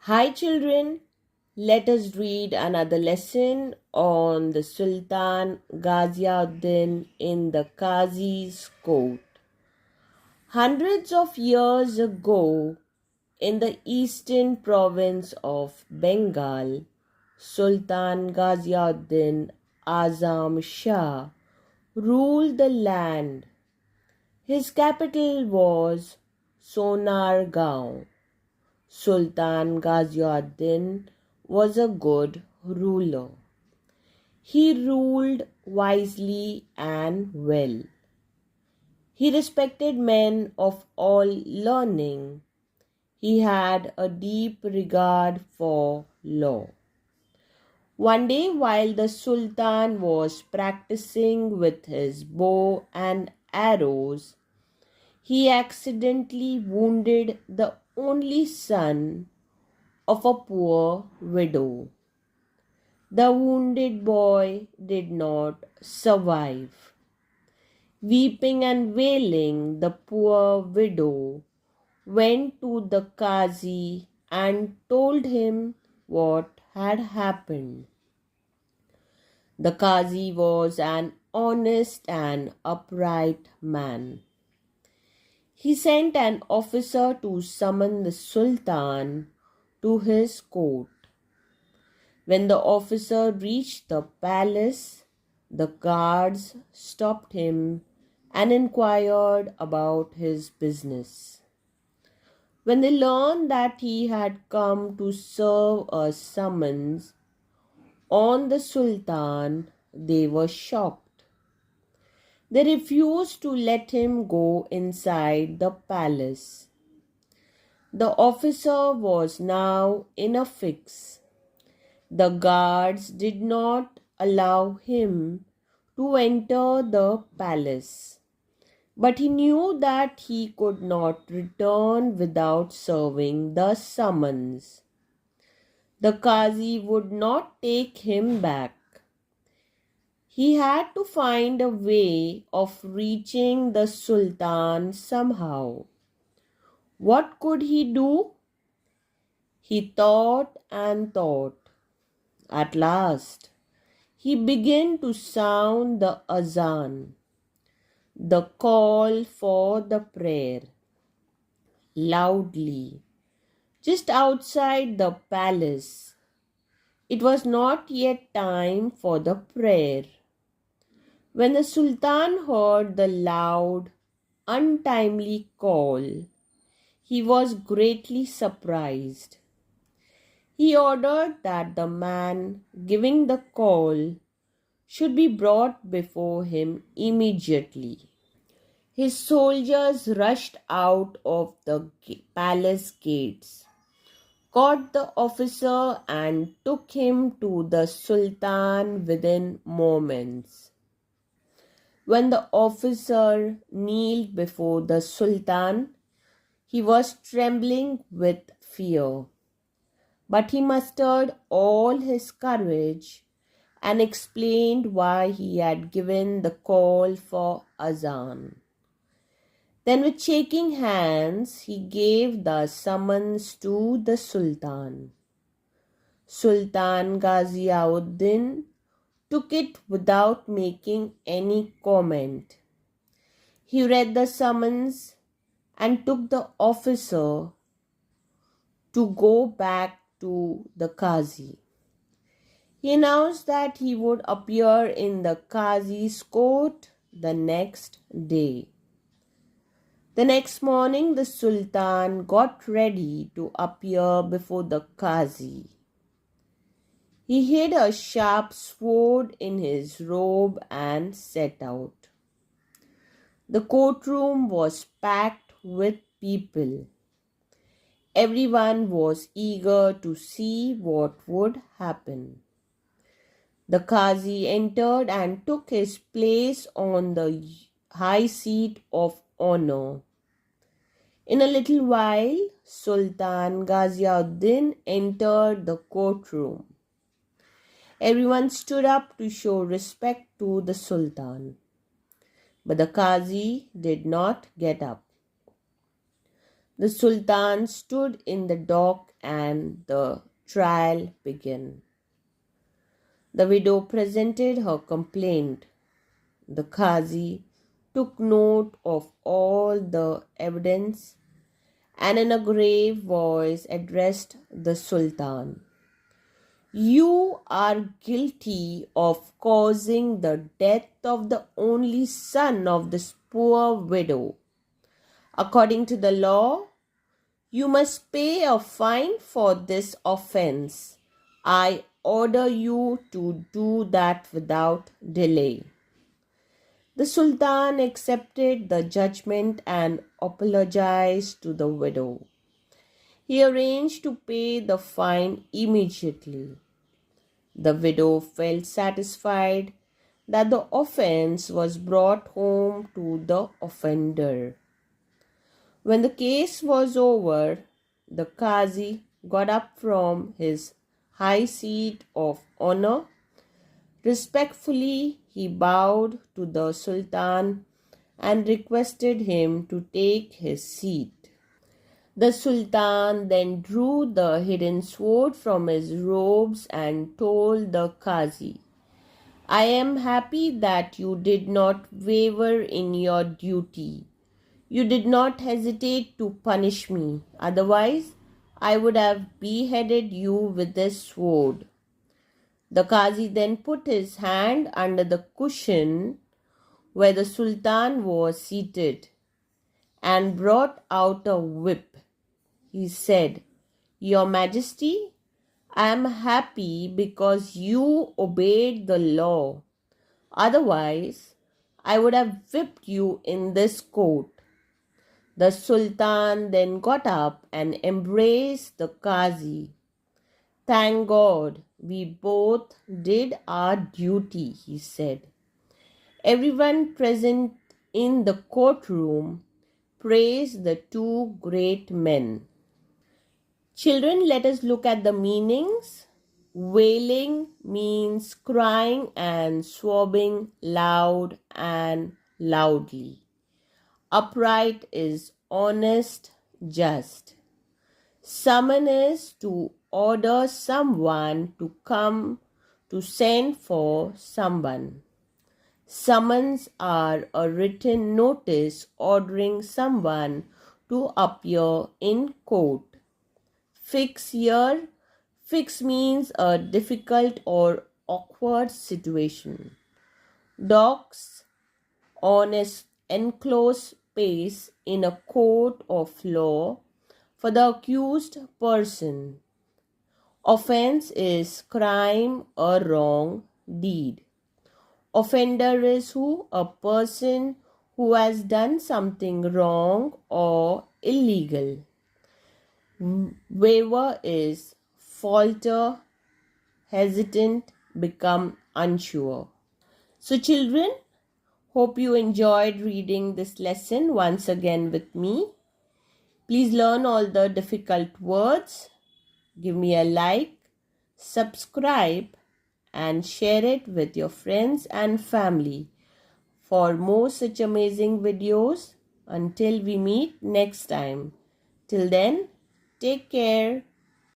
Hi, children. Let us read another lesson on the Sultan Ghiyasuddin in the Qazi's court. Hundreds of years ago, in the eastern province of Bengal, Sultan Ghiyasuddin Azam Shah ruled the land. His capital was Sonargaon. Sultan Ghiyasuddin was a good ruler. He ruled wisely and well. He respected men of all learning. He had a deep regard for law. One day, while the Sultan was practicing with his bow and arrows, he accidentally wounded the only son of a poor widow. The wounded boy did not survive. Weeping and wailing, the poor widow went to the Qazi and told him what had happened. The Qazi was an honest and upright man. He sent an officer to summon the Sultan to his court. When the officer reached the palace, the guards stopped him and inquired about his business. When they learned that he had come to serve a summons on the Sultan, they were shocked. They refused to let him go inside the palace. The officer was now in a fix. The guards did not allow him to enter the palace, but he knew that he could not return without serving the summons. The Qazi would not take him back. He had to find a way of reaching the Sultan somehow. What could he do? He thought and thought. At last, he began to sound the azan, the call for the prayer, loudly, just outside the palace. It was not yet time for the prayer. When the Sultan heard the loud, untimely call, he was greatly surprised. He ordered that the man giving the call should be brought before him immediately. His soldiers rushed out of the palace gates, caught the officer and took him to the Sultan within moments. When the officer kneeled before the Sultan, he was trembling with fear. But he mustered all his courage and explained why he had given the call for azan. Then with shaking hands, he gave the summons to the Sultan. Sultan Ghiyasuddin took it without making any comment. He read the summons and took the officer to go back to the Qazi. He announced that he would appear in the Qazi's court the next day. The next morning, the Sultan got ready to appear before the Qazi. He hid a sharp sword in his robe and set out. The courtroom was packed with people. Everyone was eager to see what would happen. The Qazi entered and took his place on the high seat of honor. In a little while, Sultan Ghiyasuddin entered the courtroom. Everyone stood up to show respect to the Sultan, but the Qazi did not get up. The Sultan stood in the dock and the trial began. The widow presented her complaint. The Qazi took note of all the evidence and in a grave voice addressed the Sultan. You are guilty of causing the death of the only son of this poor widow. According to the law, you must pay a fine for this offense. I order you to do that without delay. The Sultan accepted the judgment and apologized to the widow. He arranged to pay the fine immediately. The widow felt satisfied that the offense was brought home to the offender. When the case was over, the Qazi got up from his high seat of honor. Respectfully, he bowed to the Sultan and requested him to take his seat. The Sultan then drew the hidden sword from his robes and told the Qazi, I am happy that you did not waver in your duty. You did not hesitate to punish me. Otherwise, I would have beheaded you with this sword. The Qazi then put his hand under the cushion where the Sultan was seated and brought out a whip. He said, Your Majesty, I am happy because you obeyed the law. Otherwise, I would have whipped you in this court. The Sultan then got up and embraced the Qazi. Thank God, we both did our duty, he said. Everyone present in the courtroom praised the two great men. Children, let us look at the meanings. Wailing means crying and sobbing loud and loudly. Upright is honest, just. Summon is to order someone to come, to send for someone. Summons are a written notice ordering someone to appear in court. Fix here. Fix means a difficult or awkward situation. Docks on an enclosed space in a court of law for the accused person. Offense is crime or wrong deed. Offender is who? A person who has done something wrong or illegal. Waver is falter, hesitant, become unsure. So children, hope you enjoyed reading this lesson once again with me. Please learn all the difficult words. Give me a like, subscribe and share it with your friends and family for more such amazing videos. Until we meet next time. Till then, take care.